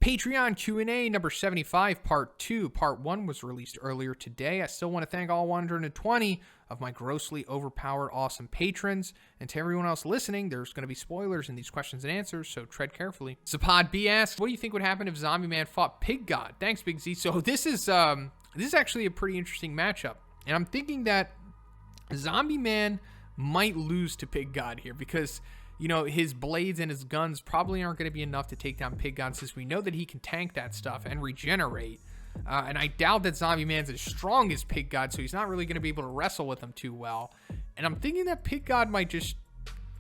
Patreon Q&A number 75, part 2. Part 1 was released earlier today. I still want to thank all 120 of my grossly overpowered awesome patrons. And to everyone else listening, there's going to be spoilers in these questions and answers, so tread carefully. Sapod B asks, what do you think would happen if Zombieman fought Pig God? Thanks, Big Z. So this is actually a pretty interesting matchup. And I'm thinking that Zombieman might lose to Pig God here because, you know, his blades and his guns probably aren't going to be enough to take down Pig God, since we know that he can tank that stuff and regenerate. And I doubt that Zombieman's as strong as Pig God, so he's not really going to be able to wrestle with him too well. And I'm thinking that Pig God might just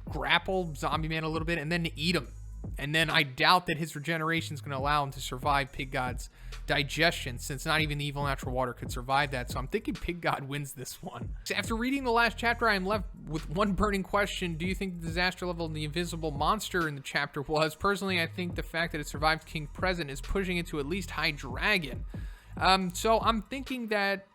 grapple Zombieman a little bit and then eat him. And then I doubt that his regeneration is going to allow him to survive Pig God's digestion, since not even the evil natural water could survive that. So I'm thinking Pig God wins this one. After reading the last chapter, I am left with one burning question. Do you think the disaster level of the invisible monster in the chapter was? Personally, I think the fact that it survived King Present is pushing it to at least High Dragon. So I'm thinking that,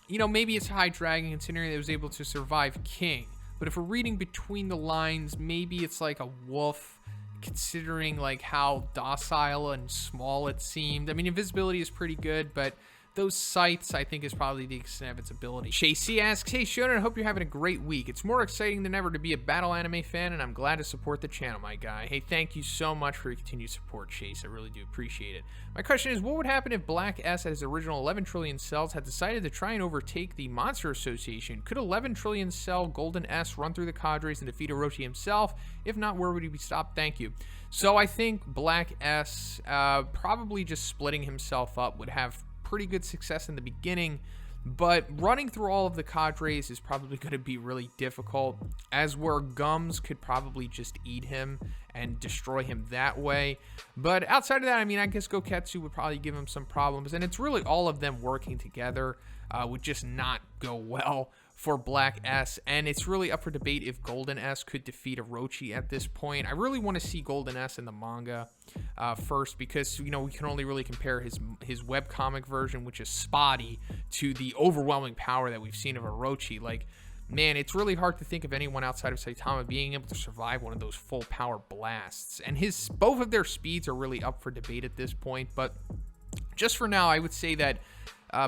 you know, maybe it's High Dragon considering it was able to survive King. But if we're reading between the lines, maybe it's like a wolf, considering like how docile and small it seemed. I mean, invisibility is pretty good, but those sights, I think, is probably the extent of its ability. Chasey asks, hey Shauna, I hope you're having a great week. It's more exciting than ever to be a battle anime fan, and I'm glad to support the channel, my guy. Hey, thank you so much for your continued support, Chase. I really do appreciate it. My question is, what would happen if Black S at his original 11 trillion cells had decided to try and overtake the Monster Association? Could 11 trillion cell Golden S run through the cadres and defeat Orochi himself? If not, where would he be stopped? Thank you. So I think Black S probably just splitting himself up would have pretty good success in the beginning, but running through all of the cadres is probably going to be really difficult, as where Gums could probably just eat him and destroy him that way. But outside of that, I mean, I guess Goketsu would probably give him some problems, and it's really all of them working together would just not go well for Black S, and it's really up for debate if Golden S could defeat Orochi at this point. I really want to see Golden S in the manga first, because, you know, we can only really compare his webcomic version, which is spotty, to the overwhelming power that we've seen of Orochi. Like, man, it's really hard to think of anyone outside of Saitama being able to survive one of those full power blasts, and both of their speeds are really up for debate at this point. But just for now, I would say that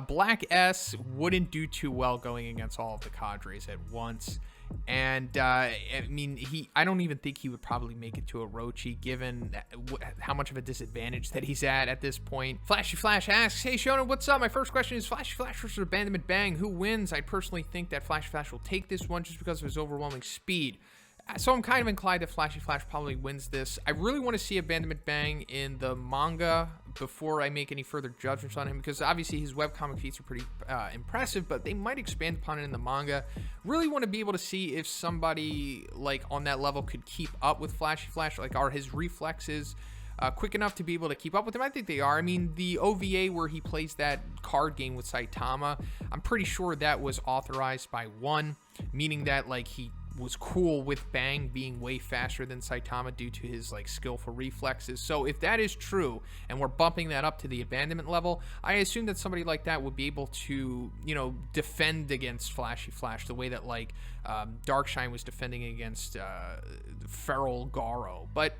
Black S wouldn't do too well going against all of the cadres at once. And I mean, I don't even think he would probably make it to Orochi, given how much of a disadvantage that he's at this point. Flashy Flash asks, hey Shauna, what's up? My first question is Flashy Flash versus Abandonment Bang. Who wins? I personally think that Flashy Flash will take this one just because of his overwhelming speed. So I'm kind of inclined that Flashy Flash probably wins this. I really want to see Abandonment Bang in the manga before I make any further judgments on him, because obviously his webcomic feats are pretty impressive, but they might expand upon it in the manga. Really want to be able to see if somebody like on that level could keep up with Flashy Flash. Like, are his reflexes quick enough to be able to keep up with him? I think they are. I mean, the OVA where he plays that card game with Saitama, I'm pretty sure that was authorized by one, meaning that like he was cool with Bang being way faster than Saitama due to his like skillful reflexes. So if that is true and we're bumping that up to the abandonment level, I assume that somebody like that would be able to, you know, defend against Flashy Flash the way that like Darkshine was defending against Feral Garo. But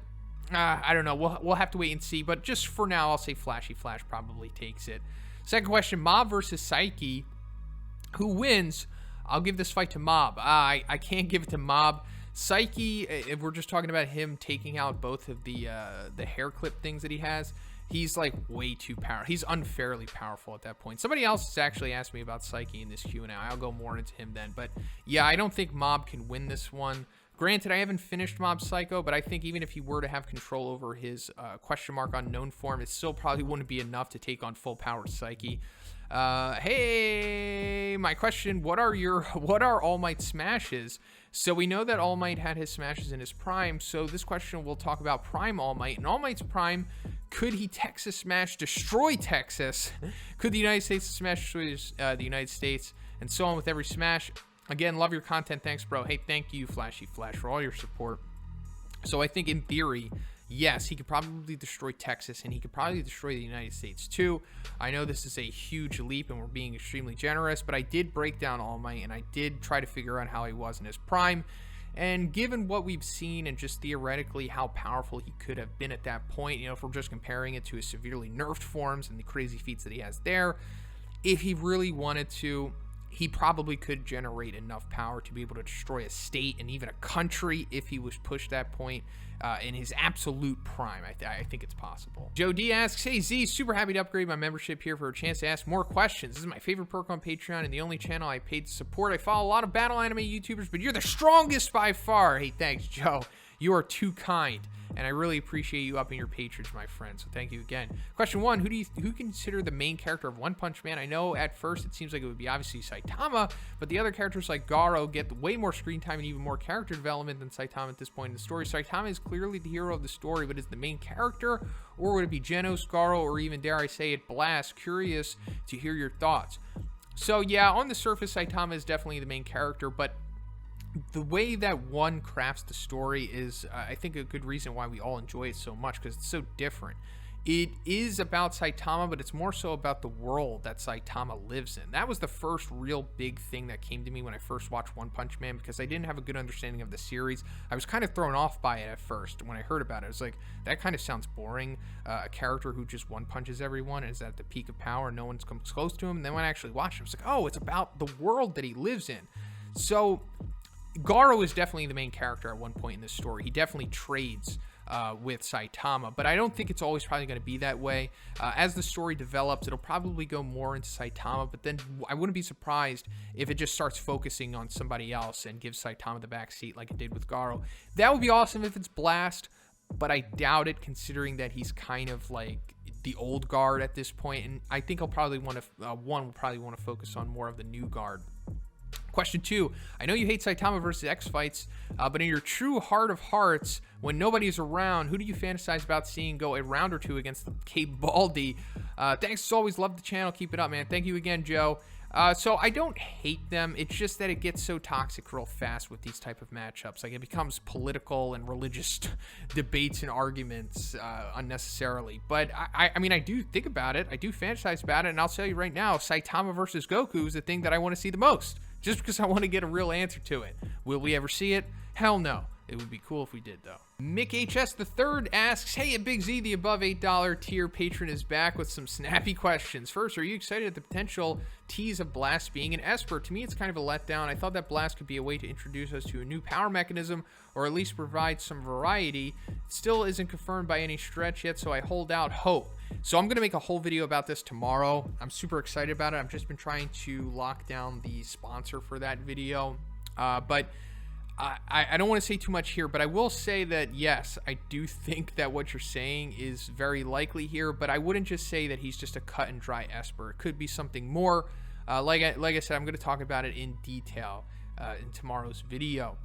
I don't know, we'll have to wait and see. But just for now, I'll say Flashy Flash probably takes it. Second question, Mob versus Psyche. Who wins? I'll give this fight to Mob. I can't give it to Mob. Psyche, if we're just talking about him taking out both of the hair clip things that he has, he's like way too powerful. He's unfairly powerful at that point. Somebody else has actually asked me about Psyche in this Q&A. I'll go more into him then. But yeah, I don't think Mob can win this one. Granted, I haven't finished Mob Psycho, but I think even if he were to have control over his question mark unknown form, it still probably wouldn't be enough to take on full powered Psyche. Hey, my question, what are All Might's smashes? So we know that All Might had his smashes in his prime, so this question will talk about Prime All Might. In All Might's prime, could he Texas smash, destroy Texas? Could the United States smash, destroy the United States? And so on with every smash. Again, love your content. Thanks, bro. Hey, thank you, Flashy Flash, for all your support. So I think in theory, yes, he could probably destroy Texas, and he could probably destroy the United States too. I know this is a huge leap, and we're being extremely generous, but I did break down All Might, and I did try to figure out how he was in his prime. And given what we've seen and just theoretically how powerful he could have been at that point, you know, if we're just comparing it to his severely nerfed forms and the crazy feats that he has there, if he really wanted to, he probably could generate enough power to be able to destroy a state and even a country if he was pushed that point in his absolute prime. I think it's possible. Joe D asks, hey Z, super happy to upgrade my membership here for a chance to ask more questions. This is my favorite perk on Patreon and the only channel I paid to support. I follow a lot of battle anime YouTubers, but you're the strongest by far. Hey, thanks, Joe. You are too kind, and I really appreciate you upping your patronage, my friend, so thank you again. Question 1, who consider the main character of One Punch Man? I know at first it seems like it would be obviously Saitama, but the other characters like Garo get way more screen time and even more character development than Saitama at this point in the story. Saitama is clearly the hero of the story, but is the main character, or would it be Janus, Garo, or even, dare I say it, Blast? Curious to hear your thoughts. So yeah, on the surface, Saitama is definitely the main character, but the way that one crafts the story is, I think, a good reason why we all enjoy it so much, because it's so different. It is about Saitama, but it's more so about the world that Saitama lives in. That was the first real big thing that came to me when I first watched One Punch Man, because I didn't have a good understanding of the series. I was kind of thrown off by it at first when I heard about it. I was like, that kind of sounds boring. A character who just one punches everyone and is at the peak of power, no one's comes close to him. And then when I actually watched it, I was like, oh, it's about the world that he lives in. So Garo is definitely the main character at one point in this story. He definitely trades with Saitama, but I don't think it's always probably going to be that way. As the story develops, it'll probably go more into Saitama, but then I wouldn't be surprised if it just starts focusing on somebody else and gives Saitama the backseat like it did with Garo. That would be awesome if it's Blast, but I doubt it, considering that he's kind of like the old guard at this point, and I think he'll probably want to, one will probably want to focus on more of the new guard. Question 2, I know you hate Saitama versus X fights, but in your true heart of hearts, when nobody's around, who do you fantasize about seeing go a round or two against the K-Baldi? Thanks as always, love the channel, keep it up, man. Thank you again, Joe. So I don't hate them, it's just that it gets so toxic real fast with these type of matchups. Like, it becomes political and religious debates and arguments unnecessarily. But I mean, I do think about it, I do fantasize about it, and I'll tell you right now, Saitama versus Goku is the thing that I want to see the most. Just because I want to get a real answer to it. Will we ever see it? Hell no. It would be cool if we did, though. Mick HS III asks, hey, at Big Z, the above $8 tier patron is back with some snappy questions. First, are you excited at the potential tease of Blast being an Esper? To me, it's kind of a letdown. I thought that Blast could be a way to introduce us to a new power mechanism, or at least provide some variety. It still isn't confirmed by any stretch yet, so I hold out hope. So I'm going to make a whole video about this tomorrow. I'm super excited about it. I've just been trying to lock down the sponsor for that video. But I don't want to say too much here, but I will say that, yes, I do think that what you're saying is very likely here, but I wouldn't just say that he's just a cut and dry Esper. It could be something more. Like I said, I'm going to talk about it in detail in tomorrow's video.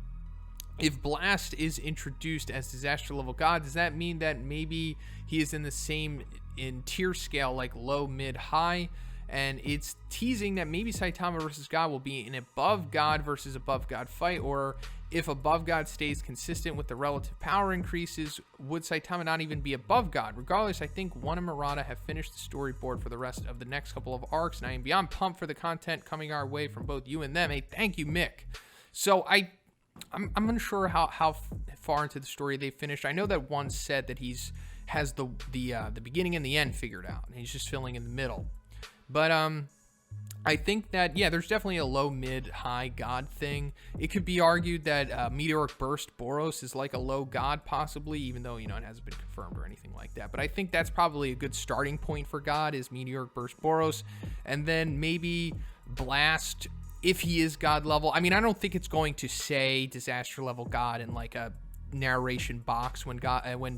If Blast is introduced as disaster level god, does that mean that maybe he is in the same in tier scale, like low, mid, high? And it's teasing that maybe Saitama versus God will be an above God versus above God fight, or if above God stays consistent with the relative power increases, would Saitama not even be above God? Regardless, I think One and Murata have finished the storyboard for the rest of the next couple of arcs, and I am beyond pumped for the content coming our way from both you and them. Hey, thank you, Mick. So I'm unsure how far into the story they finished. I know that one said that has the beginning and the end figured out, and he's just filling in the middle. But I think that, yeah, there's definitely a low, mid, high god thing. It could be argued that Meteoric Burst Boros is like a low god, possibly, even though, you know, it hasn't been confirmed or anything like that. But I think that's probably a good starting point for God, is Meteoric Burst Boros. And then maybe Blast, if he is god level. I mean, I don't think it's going to say disaster level god in like a narration box when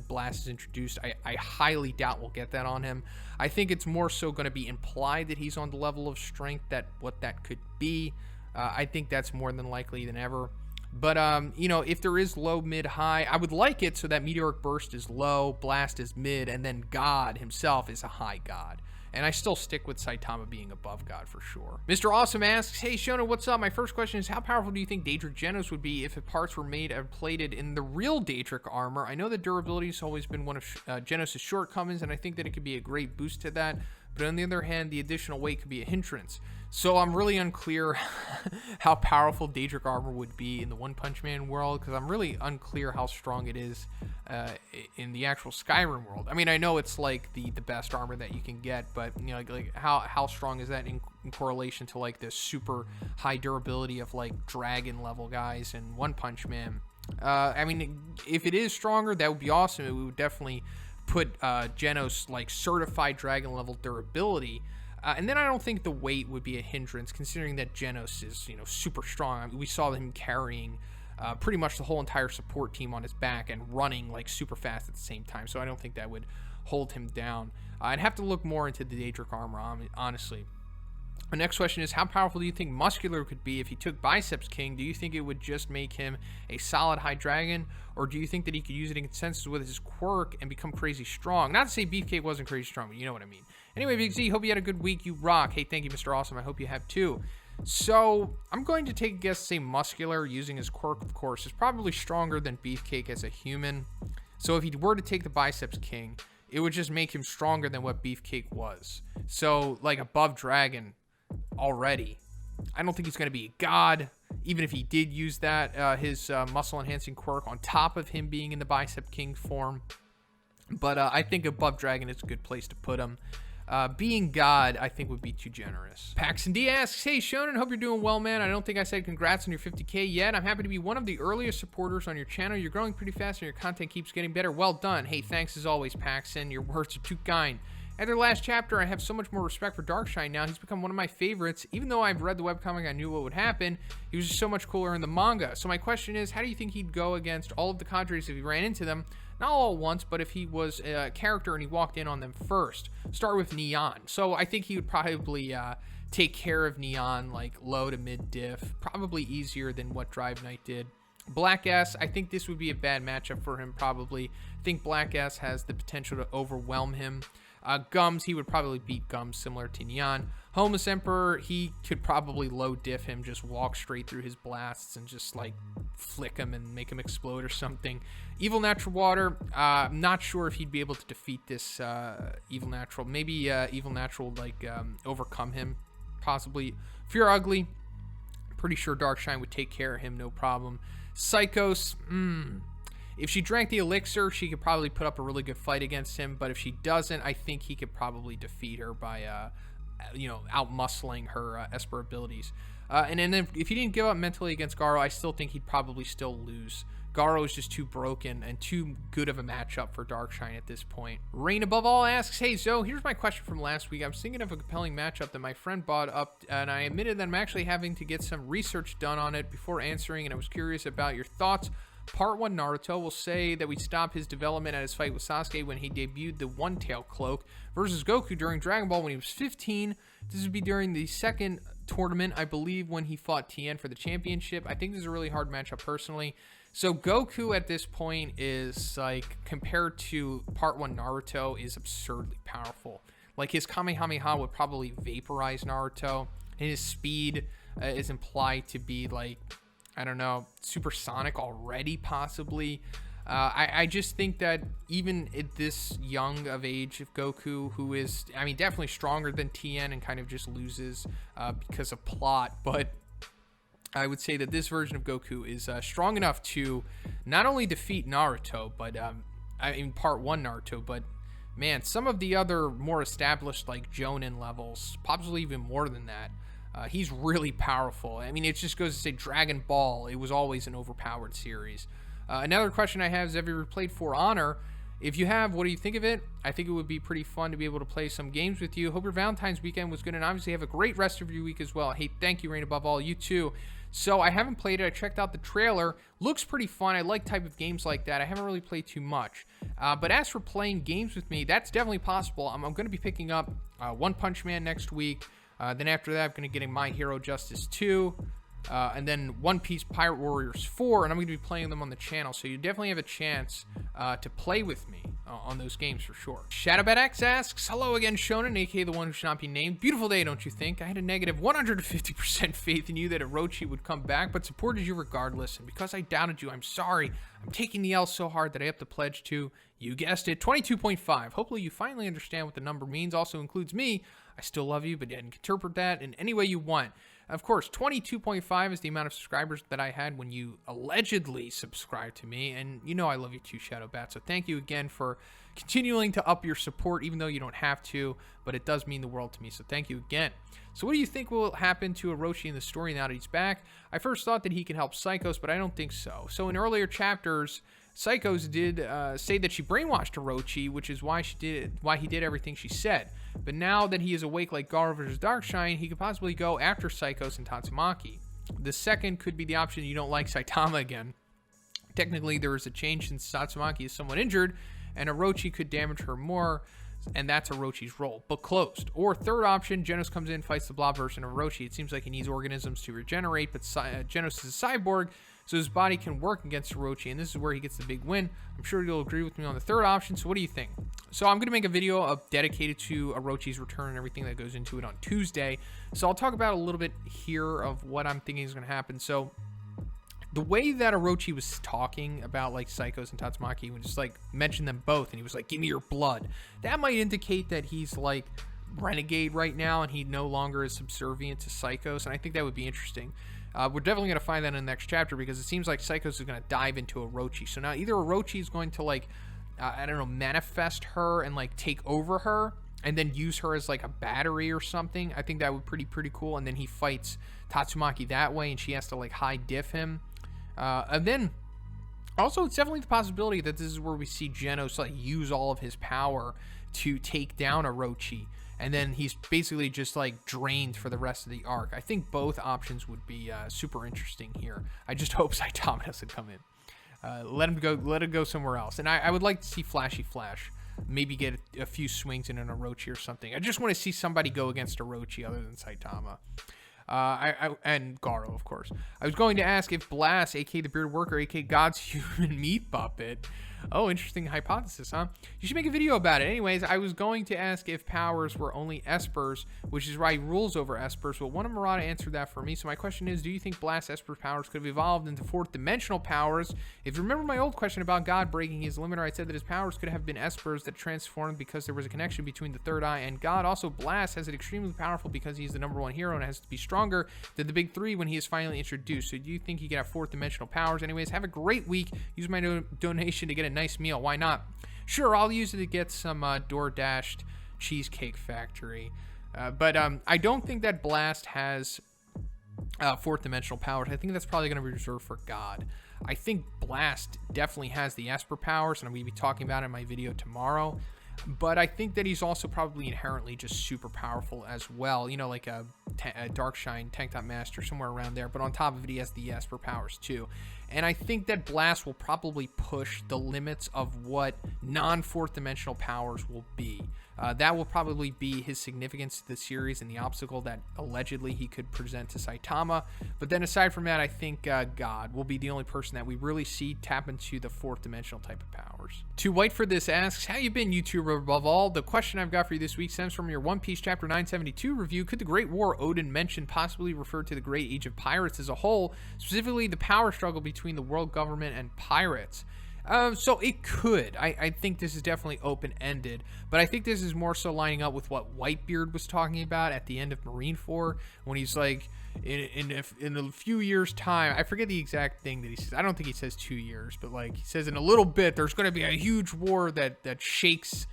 Blast is introduced. I highly doubt we'll get that on him. I think it's more so going to be implied that he's on the level of strength, that what that could be. I think that's more than likely than ever. But you know, if there is low, mid, high, I would like it so that Meteoric Burst is low, Blast is mid, and then God himself is a high god. And I still stick with Saitama being above God for sure. Mr. Awesome asks, hey Shauna, what's up? My first question is, how powerful do you think Daedric Janus would be if the parts were made and plated in the real Daedric armor? I know that durability has always been one of Janus' shortcomings, and I think that it could be a great boost to that. but on the other hand, the additional weight could be a hindrance. So I'm really unclear how powerful Daedric armor would be in the One Punch Man world, because I'm really unclear how strong it is in the actual Skyrim world. I mean, I know it's like the best armor that you can get, but you know, like how strong is that in correlation to like the super high durability of like dragon level guys in One Punch Man? I mean, if it is stronger, that would be awesome. It would definitely put Janus like certified dragon level durability. And then I don't think the weight would be a hindrance, considering that Janus is, you know, super strong. I mean, we saw him carrying pretty much the whole entire support team on his back and running like super fast at the same time. So I don't think that would hold him down. I'd have to look more into the Daedric armor, honestly. The next question is, how powerful do you think Muscular could be if he took Biceps King? Do you think it would just make him a solid high dragon, or do you think that he could use it in consensus with his quirk and become crazy strong? Not to say Beefcake wasn't crazy strong, but you know what I mean. Anyway, Big Z, hope you had a good week. You rock. Hey, thank you, Mr. Awesome. I hope you have too. So I'm going to take a guess, say Muscular, using his quirk, of course, is probably stronger than Beefcake as a human. So if he were to take the Biceps King, it would just make him stronger than what Beefcake was. So, like, above Dragon already. I don't think he's going to be a god, even if he did use that, his muscle enhancing quirk on top of him being in the Bicep King form. But I think above Dragon is a good place to put him. Being God, I think, would be too generous. Paxton D asks, hey, Shauna, hope you're doing well, man. I don't think I said congrats on your 50K yet. I'm happy to be one of the earliest supporters on your channel. You're growing pretty fast and your content keeps getting better. Well done. Hey, thanks as always, Paxton. Your words are too kind. After the last chapter, I have so much more respect for Darkshine now. He's become one of my favorites. Even though I've read the webcomic, I knew what would happen. He was just so much cooler in the manga. So my question is, how do you think he'd go against all of the cadres if he ran into them? Not all at once, but if he was a character and he walked in on them first. Start with Neon. So I think he would probably take care of Neon, like low to mid diff. Probably easier than what Drive Knight did. Black S, I think this would be a bad matchup for him, probably. I think Black S has the potential to overwhelm him. Gums, he would probably beat Gums, similar to Neon. Homeless Emperor, he could probably low diff him, just walk straight through his blasts and just like flick him and make him explode or something. Evil Natural Water, I'm not sure if he'd be able to defeat this Evil Natural. Maybe Evil Natural would like overcome him, possibly. Fear Ugly, pretty sure Darkshine would take care of him, no problem. Psychos, if she drank the elixir, she could probably put up a really good fight against him. But if she doesn't, I think he could probably defeat her by, out-muscling her Esper abilities. And then if he didn't give up mentally against Garo, I still think he'd probably still lose. Garo is just too broken and too good of a matchup for Darkshine at this point. Rain Above All asks, hey Zoe, here's my question from last week. I was thinking of a compelling matchup that my friend brought up, and I admitted that I'm actually having to get some research done on it before answering, and I was curious about your thoughts. Part 1 Naruto will say that we stop his development at his fight with Sasuke when he debuted the One-Tail Cloak versus Goku during Dragon Ball when he was 15. This would be during the second tournament, I believe, when he fought Tien for the championship. I think this is a really hard matchup personally. So Goku at this point is, like, compared to Part 1 Naruto, is absurdly powerful. Like, his Kamehameha would probably vaporize Naruto, and his speed is implied to be, like, I don't know, supersonic already, possibly. I just think that even at this young of age of Goku, who is, I mean, definitely stronger than Tien and kind of just loses because of plot, but I would say that this version of Goku is strong enough to not only defeat Naruto, but in Part 1 Naruto, but man, some of the other more established, like, Jonin levels, possibly even more than that. He's really powerful. I mean, it just goes to say Dragon Ball, it was always an overpowered series. Another question I have is, have you ever played For Honor? If you have, what do you think of it? I think it would be pretty fun to be able to play some games with you. Hope your Valentine's weekend was good, and obviously have a great rest of your week as well. Hey, thank you, Rain Above All. You too. So I haven't played it. I checked out the trailer. Looks pretty fun. I like type of games like that. I haven't really played too much. But as for playing games with me, that's definitely possible. I'm going to be picking up One Punch Man next week. Then after that, I'm going to get My Hero Justice 2. and then One Piece Pirate Warriors 4, and I'm going to be playing them on the channel, so you definitely have a chance to play with me on those games for sure. ShadowBatX asks, hello again, Shauna, aka the one who should not be named. Beautiful day, don't you think? I had a negative 150% faith in you that Orochi would come back, but supported you regardless, and because I doubted you, I'm sorry. I'm taking the L so hard that I have to pledge to, you guessed it, 22.5. Hopefully you finally understand what the number means. Also includes me. I still love you, but you can interpret that in any way you want. Of course, 22.5 is the amount of subscribers that I had when you allegedly subscribed to me, and you know I love you too, ShadowBat, so thank you again for continuing to up your support, even though you don't have to, but it does mean the world to me, so thank you again. So what do you think will happen to Orochi in the story now that he's back? I first thought that he can help Psychos, but I don't think so. So in earlier chapters, Psychos did say that she brainwashed Orochi, which is why he did everything she said. But now that he is awake like Garo versus Darkshine, he could possibly go after Psychos and Tatsumaki. The second could be the option you don't like Saitama again. Technically, there is a change since Tatsumaki is somewhat injured, and Orochi could damage her more, and that's Orochi's role, but closed. Or third option, Janus comes in, fights the blob version of Orochi. It seems like he needs organisms to regenerate, but Janus is a cyborg, so his body can work against Orochi, and this is where he gets the big win. I'm sure you'll agree with me on the third option, so what do you think? So I'm going to make a video dedicated to Orochi's return and everything that goes into it on Tuesday. So I'll talk about a little bit here of what I'm thinking is going to happen. So the way that Orochi was talking about like Psychos and Tatsumaki, would just like mention them both, and he was like, give me your blood. That might indicate that he's like renegade right now, and he no longer is subservient to Psychos, and I think that would be interesting. We're definitely going to find that in the next chapter, because it seems like Psychos is going to dive into Orochi. So now either Orochi is going to like, I don't know, manifest her and like take over her, and then use her as like a battery or something. I think that would be pretty cool. And then he fights Tatsumaki that way, and she has to like high diff him. And then also it's definitely the possibility that this is where we see Janus like use all of his power to take down Orochi, and then he's basically just like drained for the rest of the arc. I think both options would be super interesting here. I just hope Saitama doesn't come in. Let him go somewhere else. And I would like to see Flashy Flash maybe get a few swings in an Orochi or something. I just want to see somebody go against Orochi other than Saitama. And Garo, of course. I was going to ask if Blast, aka the Bearded Worker, aka God's human meat puppet. Oh, interesting hypothesis, huh? You should make a video about it. Anyways, I was going to ask if powers were only Espers, which is why he rules over Espers, but one of Murata answered that for me. So my question is, do you think Blast Esper's powers could have evolved into fourth dimensional powers? If you remember my old question about God breaking his limiter, I said that his powers could have been Espers that transformed because there was a connection between the third eye and God. Also, Blast has it extremely powerful because he's the #1 hero and has to be stronger than the big three when he is finally introduced. So do you think he could have fourth dimensional powers? Anyways, have a great week. Use my donation to get a nice meal. Why not? Sure, I'll use it to get some DoorDashed Cheesecake Factory. But I don't think that Blast has fourth dimensional powers. I think that's probably going to be reserved for God. I think Blast definitely has the Esper powers, and I'm going to be talking about it in my video tomorrow. But I think that he's also probably inherently just super powerful as well. You know, like a Darkshine, Tank Top Master, somewhere around there. But on top of it, he has the Esper powers too. And I think that Blast will probably push the limits of what non-fourth dimensional powers will be. That will probably be his significance to the series and the obstacle that allegedly he could present to Saitama. But then aside from that, I think God will be the only person that we really see tap into the fourth dimensional type of powers. Too White for This asks, how you been, YouTuber above all? The question I've got for you this week stems from your One Piece Chapter 972 review. Could the Great War Odin mentioned possibly refer to the Great Age of Pirates as a whole, specifically the power struggle between the world government and pirates? So it could. I think this is definitely open-ended, but I think this is more so lining up with what Whitebeard was talking about at the end of Marineford, when he's like, in a few years' time, I forget the exact thing that he says. I don't think he says 2 years, but like he says in a little bit, there's going to be a huge war that shakes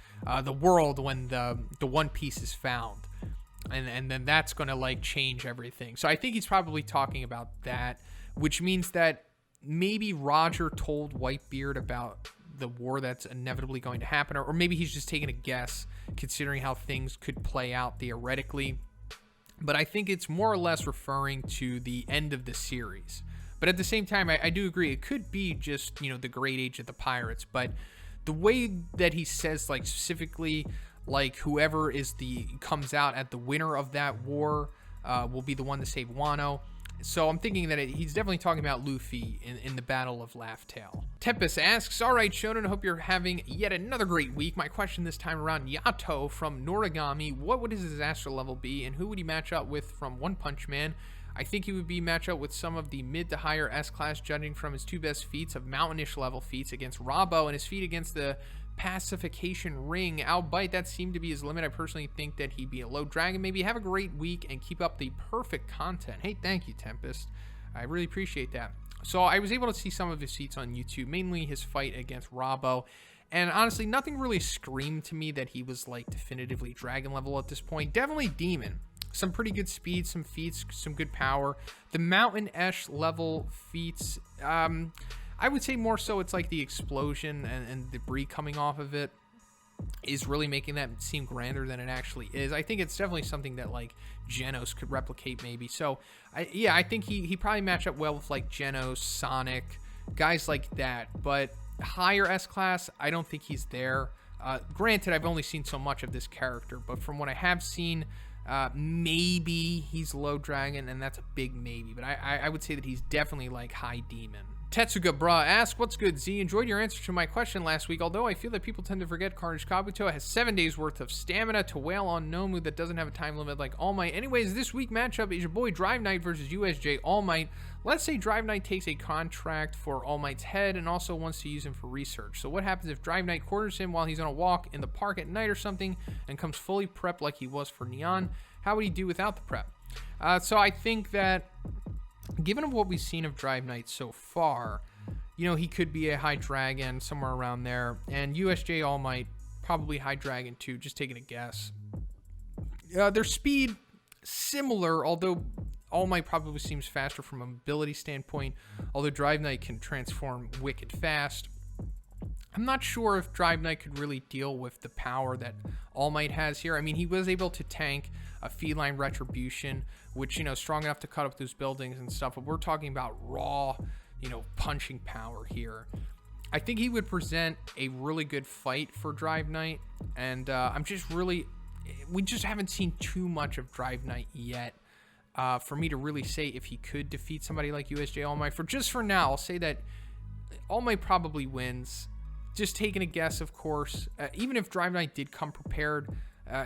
the world when the One Piece is found. And then that's going to like change everything. So I think he's probably talking about that, which means that maybe Roger told Whitebeard about the war that's inevitably going to happen, or maybe he's just taking a guess considering how things could play out theoretically. But I think it's more or less referring to the end of the series. But at the same time, I do agree it could be just, you know, the Great Age of the Pirates. But the way that he says, like, specifically, like, whoever comes out at the winner of that war will be the one to save Wano. So I'm thinking that he's definitely talking about Luffy in the Battle of Laugh Tale. Tempest asks, all right, Shonen, I hope you're having yet another great week. My question this time around, Yato from Noragami, what would his disaster level be, and who would he match up with from One Punch Man? I think he would be matched up with some of the mid to higher S-class, judging from his 2 best feats of mountainish level feats against Robbo and his feat against the pacification ring. Albeit that seemed to be his limit, I personally think that he'd be a low dragon. Maybe have a great week and keep up the perfect content. Hey, thank you, Tempest. I really appreciate that. So I was able to see some of his feats on YouTube, mainly his fight against Robbo. And honestly, nothing really screamed to me that he was like definitively dragon level at this point. Definitely demon. Some pretty good speed, some feats, some good power. The mountain-esh level feats, I would say more so it's like the explosion and debris coming off of it is really making that seem grander than it actually is. I think it's definitely something that like Janus could replicate maybe. So I think he probably match up well with like Janus, Sonic, guys like that. But higher S-class, I don't think he's there. Granted, I've only seen so much of this character, but from what I have seen, maybe he's low dragon, and that's a big maybe. But I would say that he's definitely like high demon. Tetsuga Bra asks, what's good, Z? Enjoyed your answer to my question last week, although I feel that people tend to forget Carnage Kabuto has 7 days worth of stamina to wail on Nomu that doesn't have a time limit like All Might. Anyways, this week matchup is your boy Drive Knight versus USJ All Might. Let's say Drive Knight takes a contract for All Might's head and also wants to use him for research. So what happens if Drive Knight corners him while he's on a walk in the park at night or something and comes fully prepped like he was for Neon? How would he do without the prep? So I think that given what we've seen of Drive Knight so far, you know, he could be a high dragon somewhere around there, and USJ All Might probably high dragon too, just taking a guess. Their speed similar, although All Might probably seems faster from a mobility standpoint, although Drive Knight can transform wicked fast. I'm not sure if Drive Knight could really deal with the power that All Might has here. I mean, he was able to tank a feline retribution, which, you know, strong enough to cut up those buildings and stuff, but we're talking about raw, you know, punching power here. I think he would present a really good fight for Drive Knight, and we just haven't seen too much of Drive Knight yet for me to really say if he could defeat somebody like USJ All Might. For now, I'll say that All Might probably wins. Just taking a guess, of course. Even if Drive Knight did come prepared,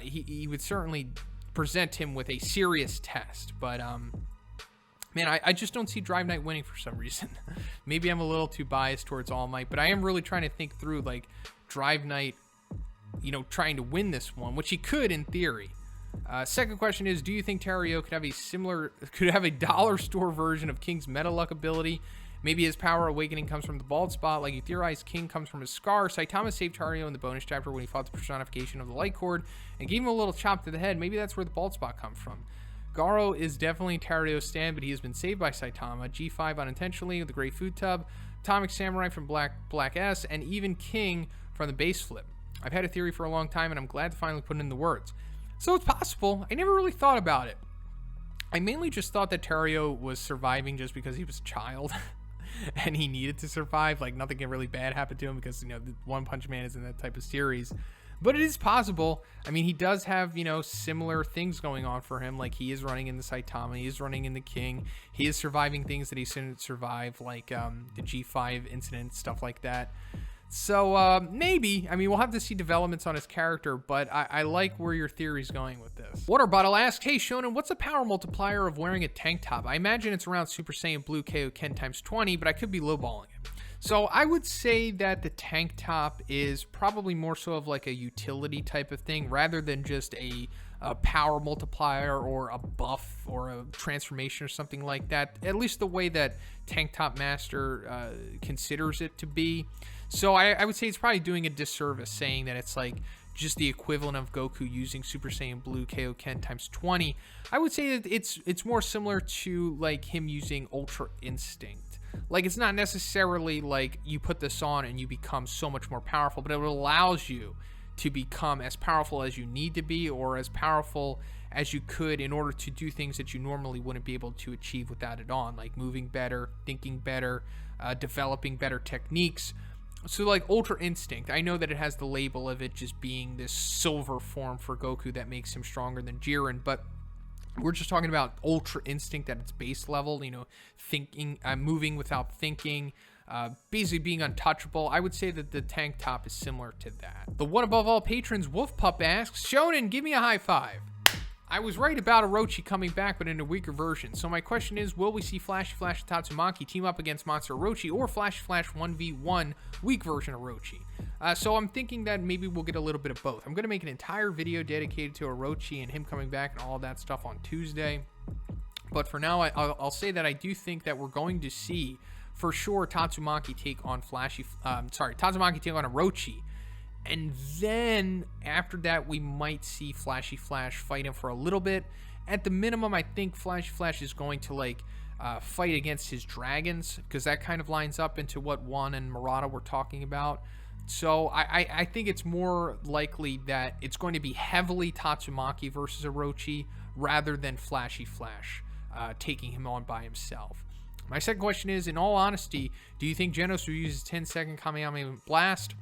he would certainly present him with a serious test. But, man, I just don't see Drive Knight winning for some reason. Maybe I'm a little too biased towards All Might, but I am really trying to think through, like, Drive Knight, you know, trying to win this one, which he could in theory. Second question is, do you think Tario could have a dollar store version of King's Meta Luck ability? Maybe his power awakening comes from the bald spot, like you theorized King comes from his scar. Saitama saved Tario in the bonus chapter when he fought the personification of the light cord and gave him a little chop to the head. Maybe that's where the bald spot comes from. Garo is definitely Tario's stand, but he has been saved by Saitama. G5 unintentionally with the Great Food Tub, Atomic Samurai from Black S, and even King from the base flip. I've had a theory for a long time, and I'm glad to finally put it in the words. So it's possible. I never really thought about it. I mainly just thought that Tario was surviving just because he was a child. And he needed to survive. Like, nothing really bad happened to him because, you know, the One Punch Man is in that type of series. But it is possible. I mean, he does have, you know, similar things going on for him. Like, he is running in the Saitama. He is running in the King. He is surviving things that he shouldn't survive, like the G5 incident, stuff like that. So, maybe. I mean, we'll have to see developments on his character, but I like where your theory's going with this. Water Bottle asks, hey, Shonen, what's the power multiplier of wearing a tank top? I imagine it's around Super Saiyan Blue Kaioken times 20, but I could be lowballing it. So I would say that the tank top is probably more so of like a utility type of thing rather than just a power multiplier or a buff or a transformation or something like that. At least the way that Tank Top Master considers it to be. So I would say it's probably doing a disservice saying that it's like just the equivalent of Goku using Super Saiyan Blue Kaioken times 20. I would say that it's more similar to like him using Ultra Instinct. Like, it's not necessarily like you put this on and you become so much more powerful, but it allows you to become as powerful as you need to be or as powerful as you could in order to do things that you normally wouldn't be able to achieve without it on, like moving better, thinking better, developing better techniques. So like Ultra Instinct, I know that it has the label of it just being this silver form for Goku that makes him stronger than Jiren, but We're just talking about Ultra Instinct at its base level, you know, thinking, moving without thinking, basically being untouchable. I would say that the tank top is similar to that. The one above all patrons, Wolf Pup asks, Shonen, give me a high five. I was right about Orochi coming back, but in a weaker version. So my question is, will we see Flashy Flash and Tatsumaki team up against Monster Orochi, or Flashy Flash 1v1 weak version Orochi? So I'm thinking that maybe we'll get a little bit of both. I'm going to make an entire video dedicated to Orochi and him coming back and all that stuff on Tuesday. But for now, I'll say that I do think that we're going to see, for sure, Tatsumaki take on Tatsumaki take on Orochi. And then after that, we might see Flashy Flash fight him for a little bit. At the minimum, I think Flashy Flash is going to fight against his dragons, because that kind of lines up into what Juan and Murata were talking about. So I think it's more likely that it's going to be heavily Tatsumaki versus Orochi rather than Flashy Flash taking him on by himself. My second question is, in all honesty, do you think Janus will use his 10-second Kamehameha Blast?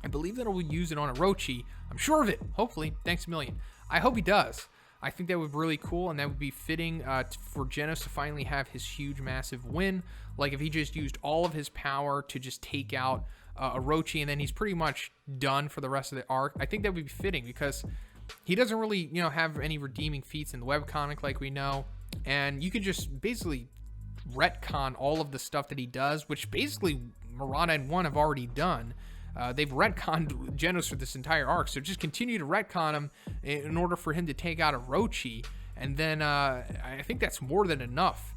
I believe that he'll use it on Orochi. I'm sure of it. Hopefully. Thanks a million. I hope he does. I think that would be really cool, and that would be fitting for Janus to finally have his huge, massive win. Like if he just used all of his power to just take out Orochi, and then he's pretty much done for the rest of the arc. I think that would be fitting, because he doesn't really, have any redeeming feats in the webcomic like we know. And you could just basically retcon all of the stuff that he does, which basically Murata and One have already done. They've retconned Janus for this entire arc, so just continue to retcon him in order for him to take out Orochi, and then I think that's more than enough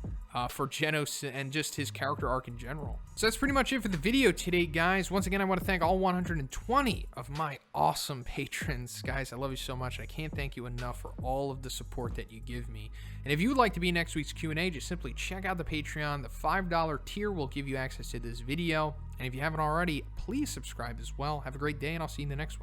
for Janus and just his character arc in general. So that's pretty much it for the video today, guys. Once again, I want to thank all 120 of my awesome patrons. Guys, I love you so much. I can't thank you enough for all of the support that you give me. And if you would like to be next week's Q&A, just simply check out the Patreon. The $5 tier will give you access to this video. And if you haven't already, please subscribe as well. Have a great day, and I'll see you in the next one.